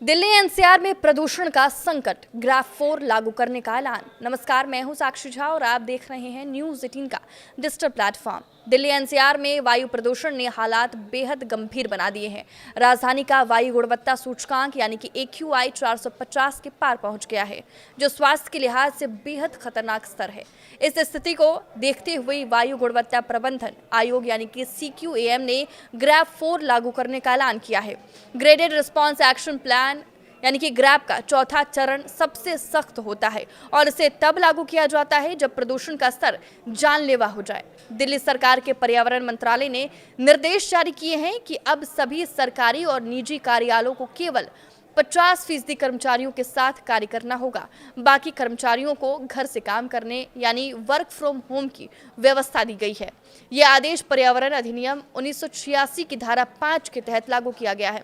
Delhi NCR में प्रदूषण का संकट, ग्राफ 4 लागू करने का ऐलान। नमस्कार, मैं हूं साक्षी झा और आप देख रहे हैं न्यूज 18 का डिजिटल प्लेटफॉर्म। दिल्ली एनसीआर में वायु प्रदूषण ने हालात बेहद गंभीर बना दिए हैं। राजधानी का वायु गुणवत्ता सूचकांक यानी कि AQI 450 के पार पहुंच गया है, जो स्वास्थ्य के लिहाज से बेहद खतरनाक स्तर है। इस स्थिति को देखते हुए वायु गुणवत्ता प्रबंधन आयोग यानी कि CQAM ने ग्राफ 4 लागू करने का ऐलान किया है। ग्रेडेड रिस्पॉन्स एक्शन प्लान यानी कि ग्रैप का चौथा चरण सबसे सख्त होता है और इसे तब लागू किया जाता है जब प्रदूषण का स्तर जानलेवा हो जाए। दिल्ली सरकार के पर्यावरण मंत्रालय ने निर्देश जारी किए हैं कि अब सभी सरकारी और निजी कार्यालयों को केवल 50% कर्मचारियों के साथ कार्य करना होगा। बाकी कर्मचारियों को घर से काम करने यानी वर्क फ्रॉम होम की व्यवस्था दी गई है। यह आदेश पर्यावरण अधिनियम 1986 की धारा 5 के तहत लागू किया गया है।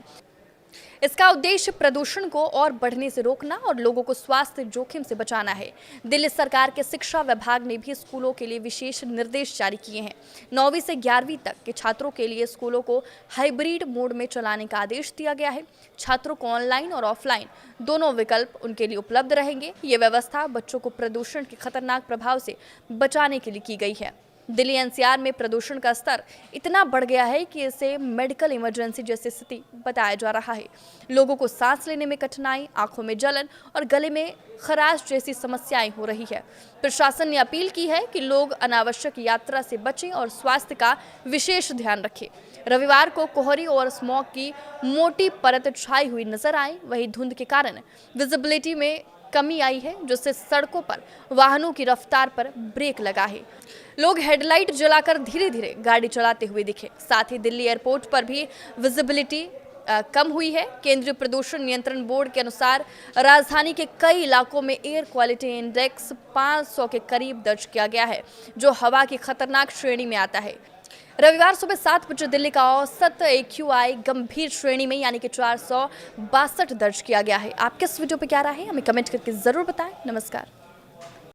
इसका उद्देश्य प्रदूषण को और बढ़ने से रोकना और लोगों को स्वास्थ्य जोखिम से बचाना है। दिल्ली सरकार के शिक्षा विभाग ने भी स्कूलों के लिए विशेष निर्देश जारी किए हैं। 9वीं से 11वीं तक के छात्रों के लिए स्कूलों को हाइब्रिड मोड में चलाने का आदेश दिया गया है। छात्रों को ऑनलाइन और ऑफलाइन दोनों विकल्प उनके लिए उपलब्ध रहेंगे। ये व्यवस्था बच्चों को प्रदूषण के खतरनाक प्रभाव से बचाने के लिए की गई है। दिल्ली एनसीआर में प्रदूषण का स्तर इतना बढ़ गया है कि इसे मेडिकल इमरजेंसी जैसी स्थिति बताया जा रहा है। लोगों को सांस लेने में कठिनाई, आंखों में जलन और गले में खराश जैसी समस्याएं हो रही है। प्रशासन ने अपील की है कि लोग अनावश्यक यात्रा से बचें और स्वास्थ्य का विशेष ध्यान रखें। रविवार को कोहरे और स्मॉग की मोटी परत छाई हुई नजर आई। वहीं धुंध के कारण विजिबिलिटी में कमी आई है, जिससे सड़कों पर वाहनों की रफ्तार पर ब्रेक लगा है। लोग हेडलाइट जलाकर धीरे धीरे गाड़ी चलाते हुए दिखे। साथ ही दिल्ली एयरपोर्ट पर भी विजिबिलिटी कम हुई है। केंद्रीय प्रदूषण नियंत्रण बोर्ड के अनुसार राजधानी के कई इलाकों में एयर क्वालिटी इंडेक्स 500 के करीब दर्ज किया गया है, जो हवा की खतरनाक श्रेणी में आता है। रविवार सुबह 7 बजे दिल्ली का औसत AQI गंभीर श्रेणी में यानी कि 462 दर्ज किया गया है। आपके इस वीडियो पे क्या राय है, हमें कमेंट करके जरूर बताएं। नमस्कार।